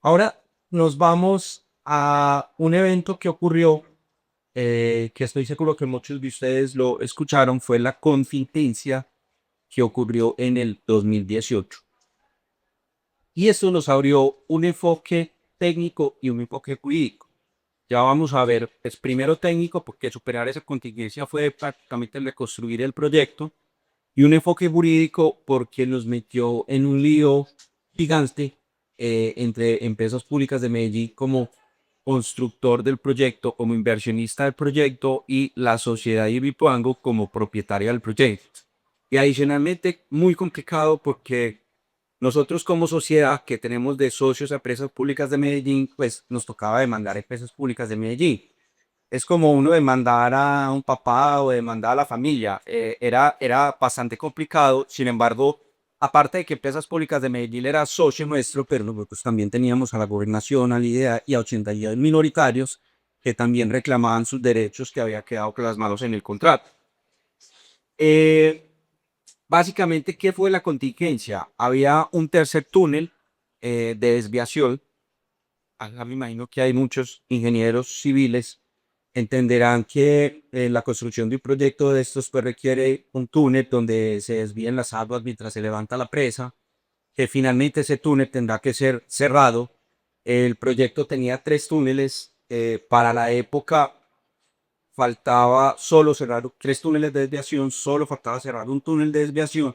Ahora nos vamos a un evento que ocurrió, que estoy seguro que muchos de ustedes lo escucharon, fue la contingencia que ocurrió en el 2018. Y esto nos abrió un enfoque técnico y un enfoque jurídico. Ya vamos a ver, es primero técnico, porque superar esa contingencia fue prácticamente reconstruir el proyecto, y un enfoque jurídico porque nos metió en un lío gigante entre empresas públicas de Medellín como constructor del proyecto, como inversionista del proyecto, y la sociedad Ibituango como propietaria del proyecto. Y adicionalmente muy complicado porque nosotros como sociedad que tenemos de socios a empresas públicas de Medellín, pues nos tocaba demandar a empresas públicas de Medellín. Es como uno demandar a un papá o demandar a la familia. Era bastante complicado. Sin embargo, aparte de que Empresas Públicas de Medellín era socio nuestro, pero nosotros también teníamos a la gobernación, al IDEA y a 82 minoritarios que también reclamaban sus derechos que había quedado plasmados en el contrato. Eh, Básicamente, ¿qué fue la contingencia? Había un tercer túnel de desviación. Acá me imagino que hay muchos ingenieros civiles entenderán que la construcción de un proyecto de estos pues requiere un túnel donde se desvíen las aguas mientras se levanta la presa, que finalmente ese túnel tendrá que ser cerrado. El proyecto tenía tres túneles. Para la época faltaba solo cerrar tres túneles de desviación, solo faltaba cerrar un túnel de desviación,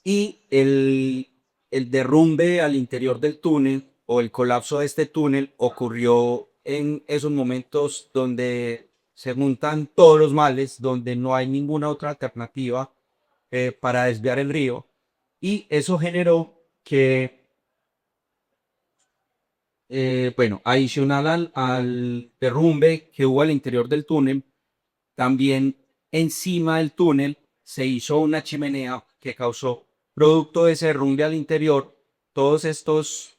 y el derrumbe al interior del túnel o el colapso de este túnel ocurrió en esos momentos donde se juntan todos los males, donde no hay ninguna otra alternativa para desviar el río, y eso generó que, bueno, adicional al derrumbe que hubo al interior del túnel, también encima del túnel se hizo una chimenea que causó, producto de ese derrumbe al interior, todos estos,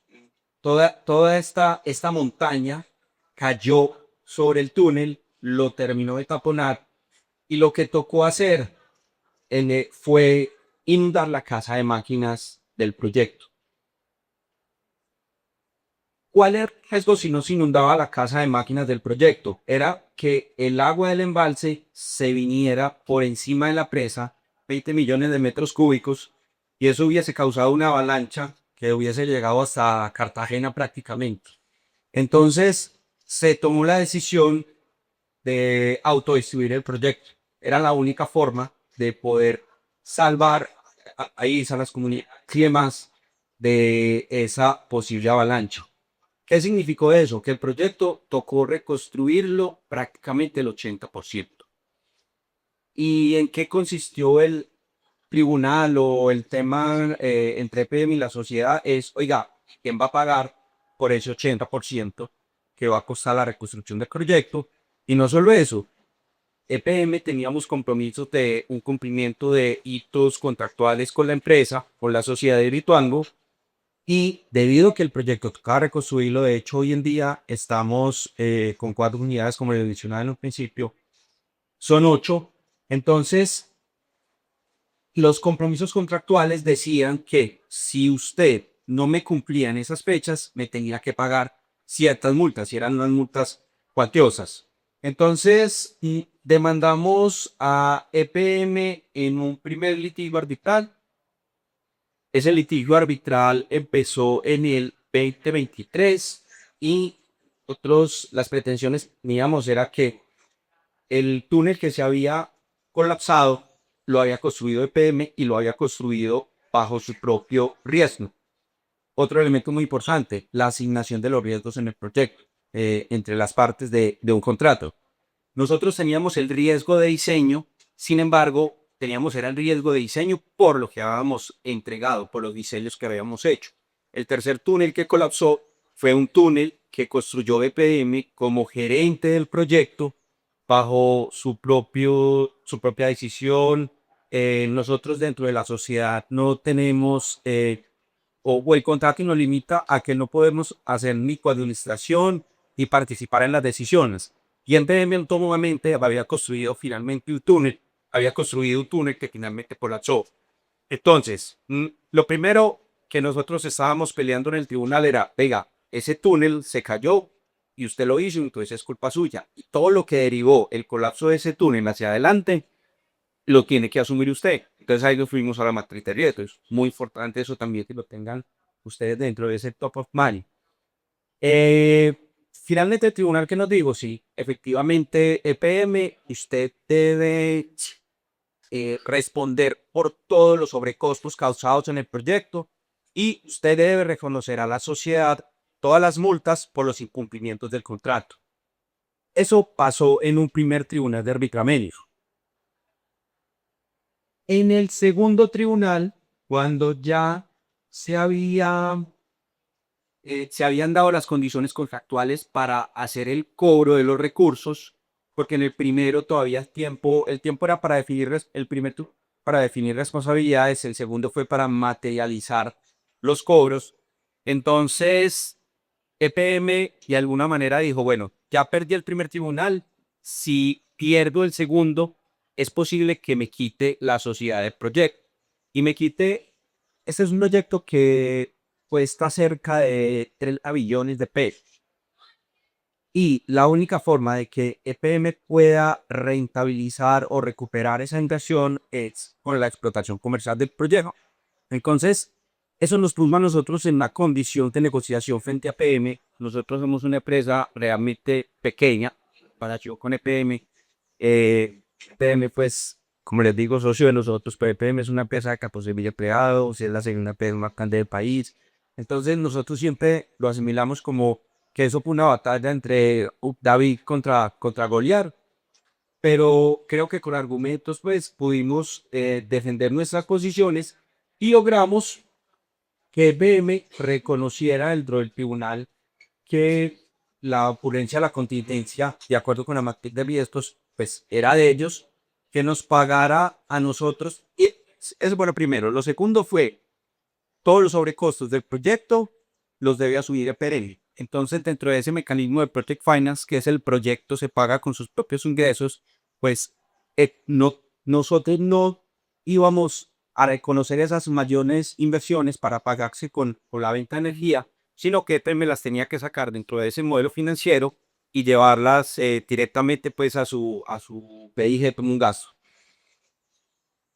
toda esta montaña cayó sobre el túnel, lo terminó de taponar, y lo que tocó hacer fue inundar la casa de máquinas del proyecto. ¿Cuál era el riesgo si no se inundaba la casa de máquinas del proyecto? Era que el agua del embalse se viniera por encima de la presa, 20 millones de metros cúbicos, y eso hubiese causado una avalancha que hubiese llegado hasta Cartagena prácticamente. Entonces se tomó la decisión de autodestruir el proyecto. Era la única forma de poder salvar ahí a las comunidades y demás de esa posible avalancha. ¿Qué significó eso? Que el proyecto tocó reconstruirlo prácticamente el 80%. ¿Y en qué consistió el tribunal o el tema entre EPM y la sociedad? Es, oiga, ¿quién va a pagar por ese 80% que va a costar la reconstrucción del proyecto? Y no solo eso, EPM teníamos compromisos de un cumplimiento de hitos contractuales con la empresa, con la sociedad de Rituango, y debido a que el proyecto tocaba reconstruirlo, de hecho hoy en día estamos con cuatro unidades como le mencionaba en un principio, son ocho. Entonces, los compromisos contractuales decían que si usted no me cumplía en esas fechas, me tenía que pagar ciertas multas, y eran unas multas cuantiosas. Entonces, demandamos a EPM en un primer litigio arbitral. Ese litigio arbitral empezó en el 2023, y las pretensiones que teníamos era que el túnel que se había colapsado lo había construido EPM y lo había construido bajo su propio riesgo. Otro elemento muy importante, la asignación de los riesgos en el proyecto entre las partes de un contrato. Nosotros teníamos el riesgo de diseño, sin embargo, teníamos era el riesgo de diseño por lo que habíamos entregado, por los diseños que habíamos hecho. El tercer túnel que colapsó fue un túnel que construyó BPM como gerente del proyecto bajo su propia decisión. Nosotros dentro de la sociedad no tenemos, o el contrato nos limita a que no podemos hacer ni coadministración ni participar en las decisiones. Y en BM autónomamente había construido finalmente un túnel, había construido un túnel que finalmente colapsó. Entonces, lo primero que nosotros estábamos peleando en el tribunal era, venga, ese túnel se cayó y usted lo hizo, entonces es culpa suya. Y todo lo que derivó el colapso de ese túnel hacia adelante, lo tiene que asumir usted. Entonces ahí nos fuimos a la matriz de riesgos. Muy importante eso también que lo tengan ustedes dentro de ese top of mind. Eh, Finalmente el tribunal que nos dijo, sí, efectivamente EPM, usted debe responder por todos los sobrecostos causados en el proyecto y usted debe reconocer a la sociedad todas las multas por los incumplimientos del contrato. Eso pasó en un primer tribunal de arbitramiento. En el segundo tribunal, cuando ya se habían dado las condiciones contractuales para hacer el cobro de los recursos, porque en el primero todavía el tiempo era para definir, para definir responsabilidades, el segundo fue para materializar los cobros. Entonces, EPM de alguna manera dijo, bueno, ya perdí el primer tribunal, si pierdo el segundo, es posible que me quite la sociedad de proyecto. Y me quite, este es un proyecto que cuesta cerca de 30 billones de pesos. Y la única forma de que EPM pueda rentabilizar o recuperar esa inversión es con la explotación comercial del proyecto. Entonces, eso nos puso a nosotros en una condición de negociación frente a EPM. Nosotros somos una empresa realmente pequeña para yo con EPM. EPM, pues, como les digo, socio de nosotros, pero EPM es una empresa de 14.000 empleados, es la segunda empresa más grande del país. Entonces, nosotros siempre lo asimilamos como que eso fue una batalla entre David contra Goliat, pero creo que con argumentos pues pudimos defender nuestras posiciones y logramos que BM reconociera dentro del tribunal que la opulencia, la contingencia, de acuerdo con la matriz de riesgos, pues era de ellos, que nos pagara a nosotros. Y eso fue lo primero. Lo segundo fue todos los sobrecostos del proyecto los debe asumir EPRM. Entonces, dentro de ese mecanismo de Project Finance, que es el proyecto se paga con sus propios ingresos, pues nosotros no íbamos a reconocer esas mayores inversiones para pagarse con la venta de energía, sino que EPM las tenía que sacar dentro de ese modelo financiero y llevarlas directamente pues a su PIG como un gasto.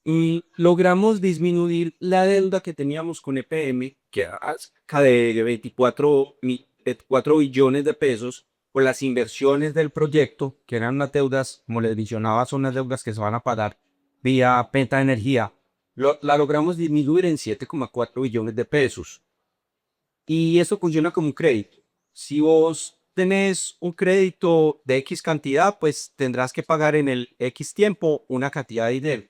Y logramos disminuir la deuda que teníamos con EPM, que era cerca de 4 billones de pesos, por las inversiones del proyecto, que eran unas deudas, como les mencionaba, son unas deudas que se van a pagar vía venta de energía. La logramos disminuir en 7,4 billones de pesos. Y eso funciona como un crédito. Si vos tenés un crédito de X cantidad, pues tendrás que pagar en el X tiempo una cantidad de dinero.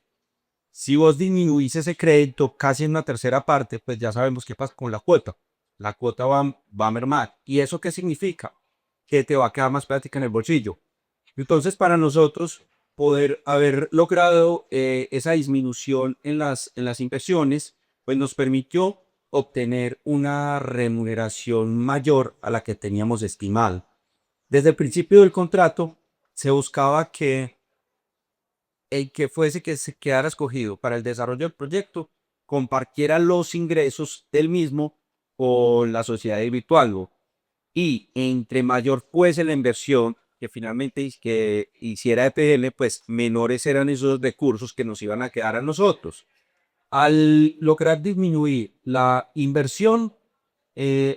Si vos disminuís ese crédito casi en una tercera parte, pues ya sabemos qué pasa con la cuota. La cuota va a mermar. ¿Y eso qué significa? Que te va a quedar más plática en el bolsillo. Entonces, para nosotros, poder haber logrado esa disminución en las inversiones, pues nos permitió obtener una remuneración mayor a la que teníamos estimado. Desde el principio del contrato, se buscaba que el que fuese que se quedara escogido para el desarrollo del proyecto compartiera los ingresos del mismo con la sociedad virtual. Y entre mayor fuese la inversión que finalmente que hiciera EPL, pues menores eran esos recursos que nos iban a quedar a nosotros. Al lograr disminuir la inversión,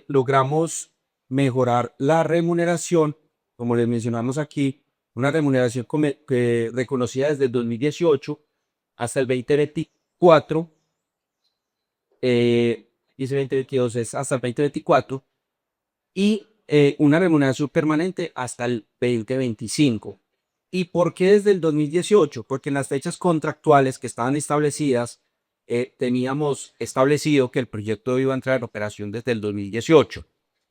logramos mejorar la remuneración, como les mencionamos aquí, una remuneración que reconocida desde el 2018 hasta el 2024, y ese 2022 es hasta el 2024, y una remuneración permanente hasta el 2025. ¿Y por qué desde el 2018? Porque en las fechas contractuales que estaban establecidas, teníamos establecido que el proyecto iba a entrar en operación desde el 2018.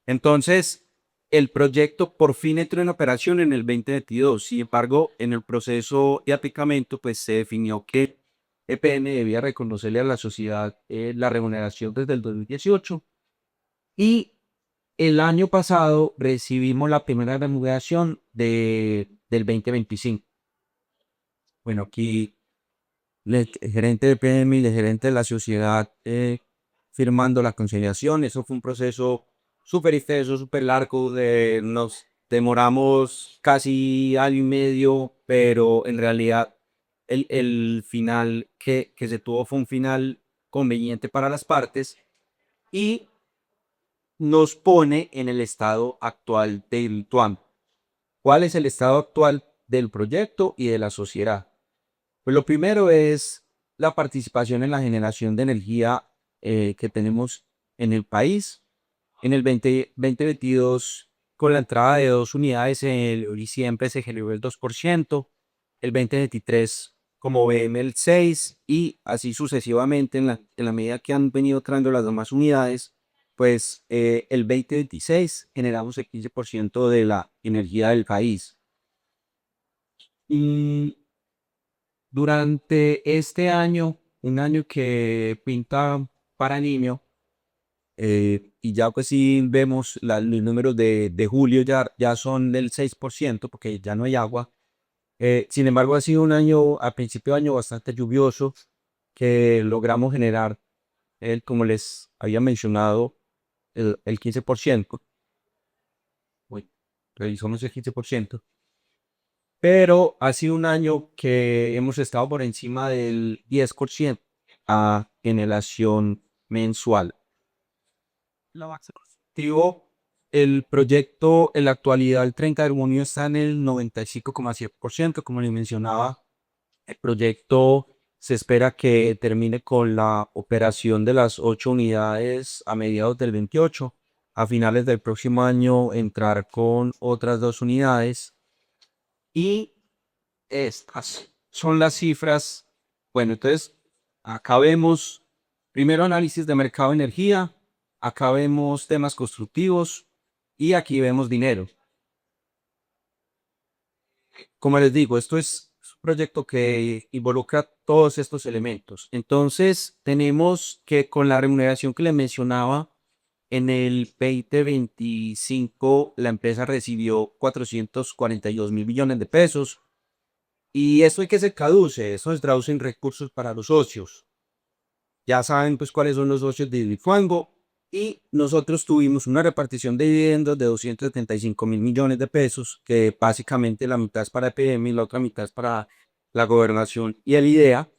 Entonces, el proyecto por fin entró en operación en el 2022. Sin embargo, en el proceso de aplicamiento, pues se definió que EPN debía reconocerle a la sociedad la remuneración desde el 2018 y el año pasado recibimos la primera remuneración del 2025. Bueno, aquí el gerente de PM y el gerente de la sociedad firmando la conciliación. Eso fue un proceso súper extenso, súper largo, nos demoramos casi año y medio, pero en realidad el final que se tuvo fue un final conveniente para las partes y nos pone en el estado actual del TUAM. ¿Cuál es el estado actual del proyecto y de la sociedad? Pues lo primero es la participación en la generación de energía que tenemos en el país. En el 2022, con la entrada de dos unidades, el siempre se generó el 2%, el 2023 como BM el 6% y así sucesivamente en la medida que han venido entrando las demás unidades, pues el 2026 generamos el 15% de la energía del país. Y durante este año, un año que pinta para niño, y ya pues sí vemos los números de julio ya son del 6% porque ya no hay agua. Sin embargo, ha sido un año, a principio de año, bastante lluvioso, que logramos generar, como les había mencionado, el 15%. Uy, revisamos el 15%. Pero ha sido un año que hemos estado por encima del 10% a generación mensual. Activo, el proyecto en la actualidad, el 30 de junio, está en el 95,7%. Como les mencionaba, el proyecto se espera que termine con la operación de las 8 unidades a mediados del 28. A finales del próximo año entrar con otras 2 unidades. Y estas son las cifras. Bueno, entonces acá vemos primero análisis de mercado de energía, acá vemos temas constructivos y aquí vemos dinero. Como les digo, esto es un proyecto que involucra todos estos elementos. Entonces, tenemos que con la remuneración que les mencionaba, en el 2025 la empresa recibió 442.000 millones de pesos. Y esto hay que se traduce, eso se traduce en recursos para los socios. Ya saben pues cuáles son los socios de Bitfango. Y nosotros tuvimos una repartición de dividendos de 275.000 millones de pesos, que básicamente la mitad es para EPM y la otra mitad es para la gobernación y el IDEA.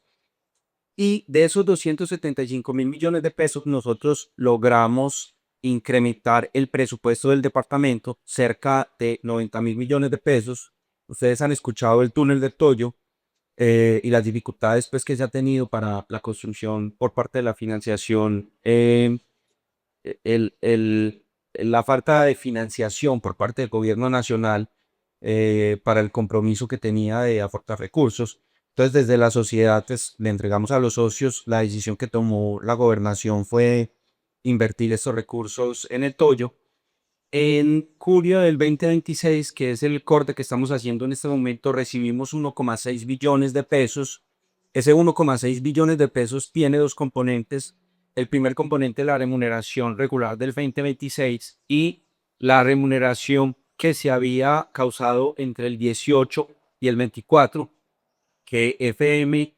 Y de esos 275.000 millones de pesos, nosotros logramos incrementar el presupuesto del departamento cerca de 90.000 millones de pesos. Ustedes han escuchado el túnel de Toyo, y las dificultades pues, que se ha tenido para la construcción por parte de la financiación, el, el- la falta de financiación por parte del gobierno nacional para el compromiso que tenía de aportar recursos. Entonces, desde la sociedad, pues, le entregamos a los socios. La decisión que tomó la gobernación fue invertir estos recursos en el Toyo. En julio del 2026, que es el corte que estamos haciendo en este momento, recibimos 1,6 billones de pesos. Ese 1,6 billones de pesos tiene dos componentes. El primer componente, la remuneración regular del 2026 y la remuneración que se había causado entre el 18 y el 24, que FM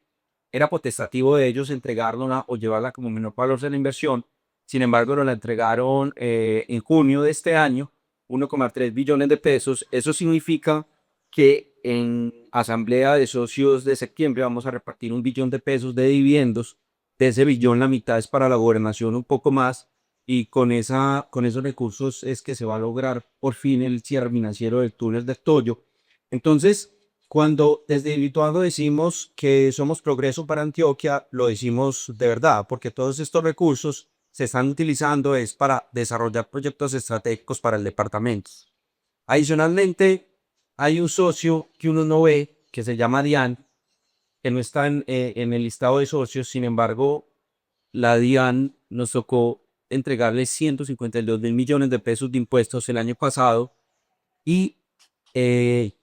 era potestativo de ellos entregarla o llevarla como menor valor de la inversión. Sin embargo, nos la entregaron en junio de este año, 1,3 billones de pesos. Eso significa que en asamblea de socios de septiembre vamos a repartir 1 billón de pesos de dividendos. De ese billón, la mitad es para la gobernación, un poco más. Y con esos recursos es que se va a lograr por fin el cierre financiero del túnel de Toyo. Entonces, cuando desde Lituano decimos que somos progreso para Antioquia, lo decimos de verdad, porque todos estos recursos se están utilizando es para desarrollar proyectos estratégicos para el departamento. Adicionalmente, hay un socio que uno no ve, que se llama DIAN, que no está en el listado de socios. Sin embargo, la DIAN nos tocó entregarle 152.000 millones de pesos de impuestos el año pasado y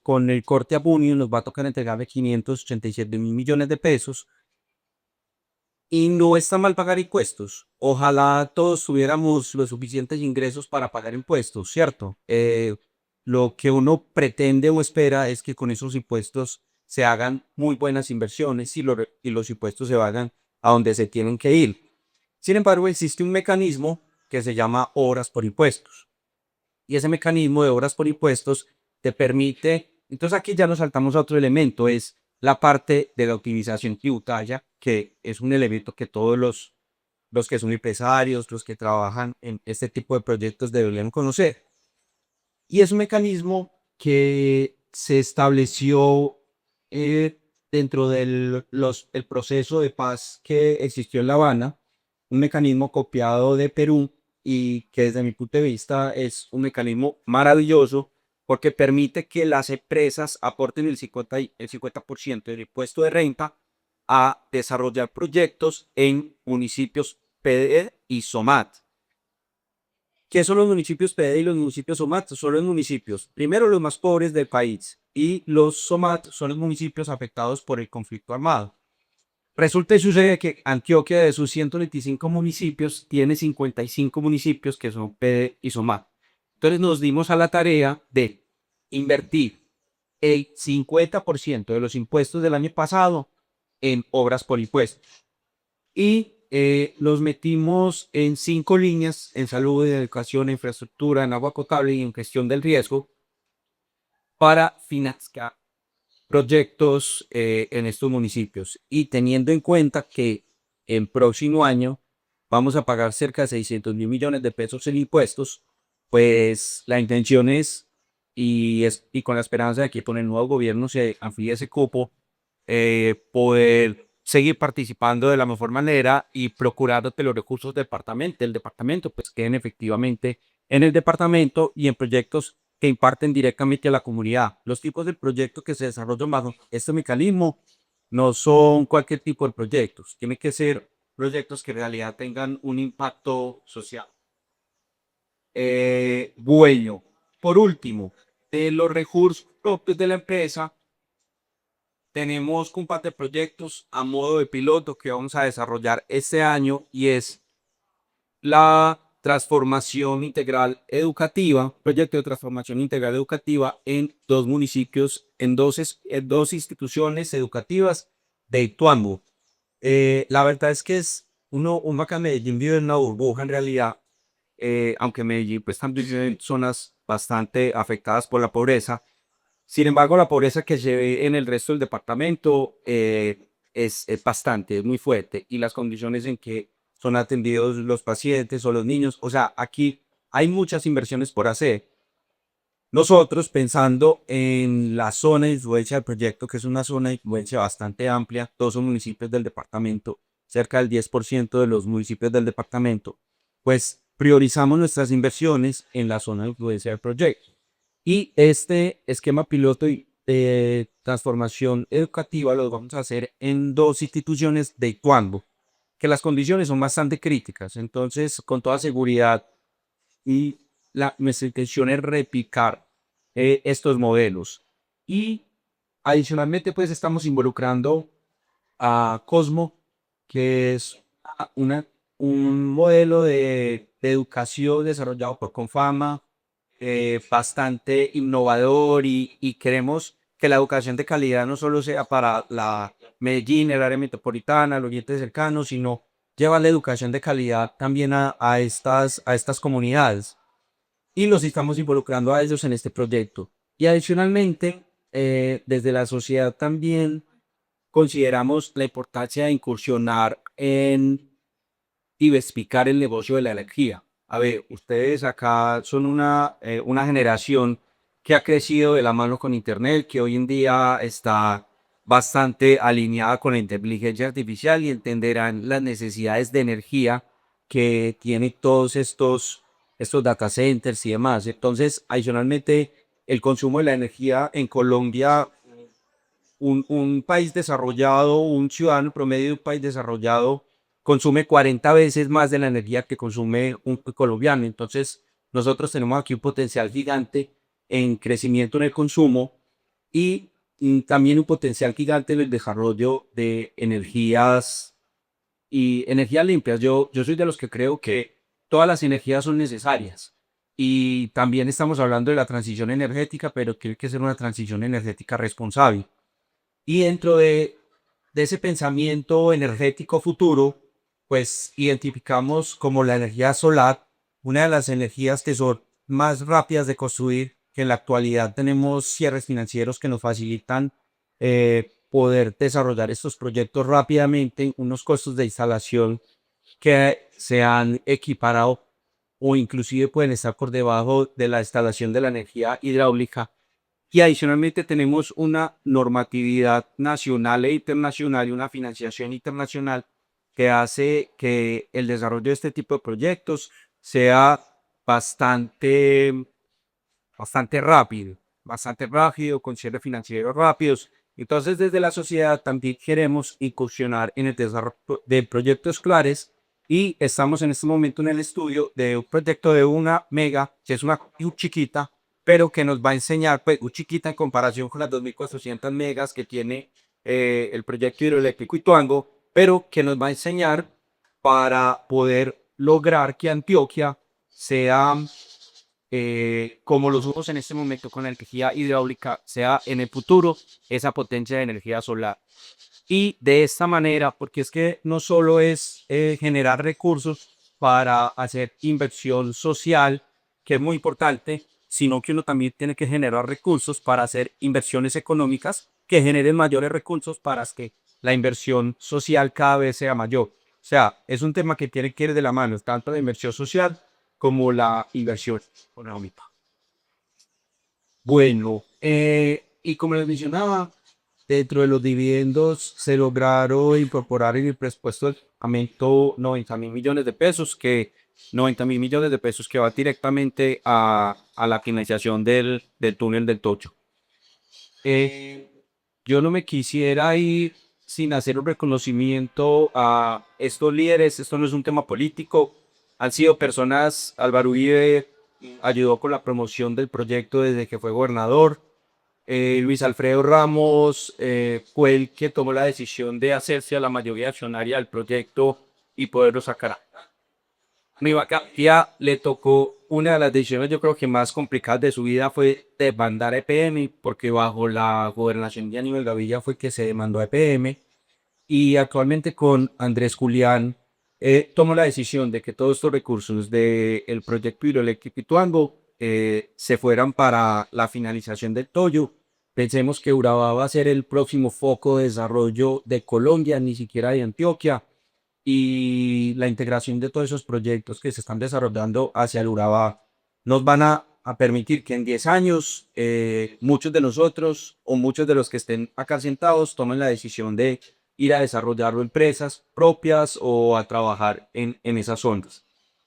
con el corte a junio nos va a tocar entregarle 587.000 millones de pesos. Y no está mal pagar impuestos. Ojalá todos tuviéramos los suficientes ingresos para pagar impuestos, ¿cierto? Lo que uno pretende o espera es que con esos impuestos se hagan muy buenas inversiones y los impuestos se vayan a donde se tienen que ir. Sin embargo, existe un mecanismo que se llama obras por impuestos. Y ese mecanismo de obras por impuestos te permite, entonces aquí ya nos saltamos a otro elemento, es la parte de la optimización tributaria, que es un elemento que todos los que son empresarios, los que trabajan en este tipo de proyectos deberían conocer. Y es un mecanismo que se estableció dentro del el proceso de paz que existió en La Habana, un mecanismo copiado de Perú y que desde mi punto de vista es un mecanismo maravilloso porque permite que las empresas aporten el 50% del impuesto de renta a desarrollar proyectos en municipios PDE y SOMAT. ¿Qué son los municipios PDE y los municipios SOMAT? Son los municipios, primero, los más pobres del país, y los SOMAT son los municipios afectados por el conflicto armado. Resulta y sucede que Antioquia, de sus 125 municipios, tiene 55 municipios que son PDE y SOMAT. Entonces nos dimos a la tarea de invertir el 50% de los impuestos del año pasado en obras por impuestos. Y los metimos en 5 líneas: en salud, en educación, en infraestructura, en agua potable y en gestión del riesgo, para financiar proyectos en estos municipios. Y teniendo en cuenta que el próximo año vamos a pagar cerca de 600 mil millones de pesos en impuestos, pues la intención es, y con la esperanza de que con el nuevo gobierno se amplíe ese cupo, poder seguir participando de la mejor manera y procurar que los recursos del departamento pues queden efectivamente en el departamento y en proyectos que imparten directamente a la comunidad. Los tipos de proyectos que se desarrollan bajo este mecanismo no son cualquier tipo de proyectos, tienen que ser proyectos que en realidad tengan un impacto social. Bueno, por último, de los recursos propios de la empresa, tenemos un par de proyectos a modo de piloto que vamos a desarrollar este año, y es la transformación integral educativa, proyecto de transformación integral educativa en 2 municipios, en dos instituciones educativas de Ituango. La verdad es que uno acá en Medellín vive en una burbuja en realidad, aunque Medellín pues también vive en zonas bastante afectadas por la pobreza. Sin embargo, la pobreza que se ve en el resto del departamento es bastante, es muy fuerte, y las condiciones en que son atendidos los pacientes o los niños, o sea, aquí hay muchas inversiones por hacer. Nosotros, pensando en la zona de influencia del proyecto, que es una zona de influencia bastante amplia, todos son municipios del departamento, cerca del 10% de los municipios del departamento, pues priorizamos nuestras inversiones en la zona de influencia del proyecto. Y este esquema piloto de transformación educativa lo vamos a hacer en 2 instituciones de Ituango, que las condiciones son bastante críticas. Entonces, con toda seguridad, y nuestra intención es replicar estos modelos. Y adicionalmente, pues estamos involucrando a Cosmo, que es una, un modelo de educación desarrollado por Confama, bastante innovador, y queremos que la educación de calidad no solo sea para la Medellín, el área metropolitana, los oriente cercanos, sino llevar la educación de calidad también a estas comunidades. Y los estamos involucrando a ellos en este proyecto. Y adicionalmente, desde la sociedad también consideramos la importancia de incursionar en diversificar el negocio de la energía. A ver, ustedes acá son una generación que ha crecido de la mano con Internet, que hoy en día está bastante alineada con la inteligencia artificial, y entenderán las necesidades de energía que tienen todos estos data centers y demás. Entonces, adicionalmente, el consumo de la energía en Colombia, un país desarrollado, un ciudadano promedio de un país desarrollado consume 40 veces más de la energía que consume un colombiano. Entonces, nosotros tenemos aquí un potencial gigante en crecimiento en el consumo, y también un potencial gigante en el desarrollo de energías y energías limpias. Yo soy de los que creo que todas las energías son necesarias, y también estamos hablando de la transición energética, pero tiene que ser una transición energética responsable. Y dentro de ese pensamiento energético futuro, pues identificamos como la energía solar una de las energías que son más rápidas de construir, que en la actualidad tenemos cierres financieros que nos facilitan poder desarrollar estos proyectos rápidamente, unos costos de instalación que se han equiparado o inclusive pueden estar por debajo de la instalación de la energía hidráulica. Y adicionalmente tenemos una normatividad nacional e internacional y una financiación internacional que hace que el desarrollo de este tipo de proyectos sea bastante, bastante rápido, con cierres financieros rápidos. Entonces, desde la sociedad también queremos incursionar en el desarrollo de proyectos clares y estamos en este momento en el estudio de un proyecto de una mega, que es una chiquita, pero que nos va a enseñar, pues, chiquita en comparación con las 2.400 megas que tiene el proyecto hidroeléctrico Ituango, pero que nos va a enseñar para poder lograr que Antioquia sea como los usamos en este momento con la energía hidráulica, sea en el futuro esa potencia de energía solar. Y de esta manera, porque es que no solo es generar recursos para hacer inversión social, que es muy importante, sino que uno también tiene que generar recursos para hacer inversiones económicas que generen mayores recursos para que la inversión social cada vez sea mayor. O sea, es un tema que tiene que ir de la mano, tanto la inversión social como la inversión económica. Bueno, y como les mencionaba, dentro de los dividendos se lograron incorporar en el presupuesto del departamento 90.000 millones de pesos, que 90.000 millones de pesos que va directamente a la financiación del túnel del Tocho. Yo no me quisiera ir sin hacer un reconocimiento a estos líderes. Esto no es un tema político. Han sido personas, Álvaro Uribe ayudó con la promoción del proyecto desde que fue gobernador. Luis Alfredo Ramos fue el que tomó la decisión de hacerse a la mayoría accionaria del proyecto y poderlo sacar. Mi Vacapia le tocó una de las decisiones, yo creo que más complicadas de su vida fue demandar a EPM, porque bajo la gobernación de Aníbal Gaviria fue que se demandó a EPM. Y actualmente con Andrés Julián tomó la decisión de que todos estos recursos del proyecto hidroeléctrico Ituango se fueran para la finalización del Toyo. Pensemos que Urabá va a ser el próximo foco de desarrollo de Colombia, ni siquiera de Antioquia, y la integración de todos esos proyectos que se están desarrollando hacia el Urabá nos van a permitir que en 10 años muchos de nosotros o muchos de los que estén acá sentados tomen la decisión de ir a desarrollar empresas propias o a trabajar en esas zonas.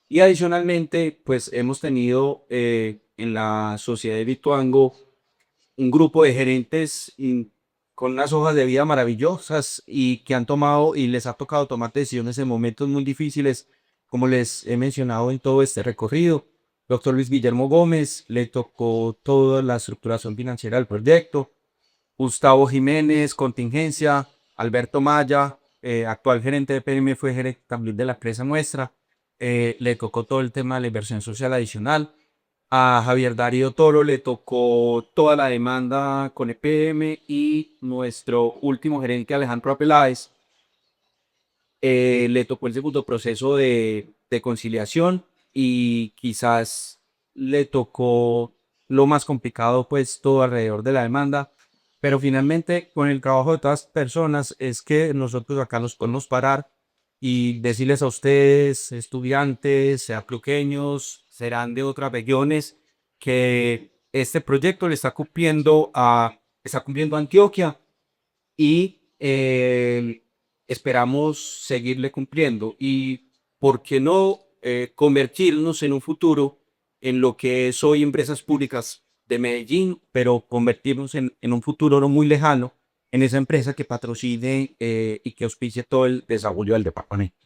Y adicionalmente, pues hemos tenido en la sociedad de Bituango un grupo de gerentes con unas hojas de vida maravillosas y que han tomado y les ha tocado tomar decisiones en momentos muy difíciles, como les he mencionado en todo este recorrido. Doctor Luis Guillermo Gómez le tocó toda la estructuración financiera del proyecto. Gustavo Jiménez, contingencia. Alberto Maya, actual gerente de PM, fue gerente también de la empresa nuestra. Le tocó todo el tema de la inversión social adicional. A Javier Darío Toro le tocó toda la demanda con EPM y nuestro último gerente, Alejandro Peláez, le tocó el segundo proceso de conciliación y quizás le tocó lo más complicado, pues todo alrededor de la demanda. Pero finalmente, con el trabajo de todas las personas, es que nosotros acá nos podemos parar y decirles a ustedes, estudiantes, sean pequeños, serán de otras regiones, que este proyecto le está cumpliendo a Antioquia y esperamos seguirle cumpliendo. Y por qué no convertirnos en un futuro en lo que es hoy Empresas Públicas de Medellín, pero convertirnos en un futuro no muy lejano en esa empresa que patrocine y que auspicie todo el desarrollo del departamento.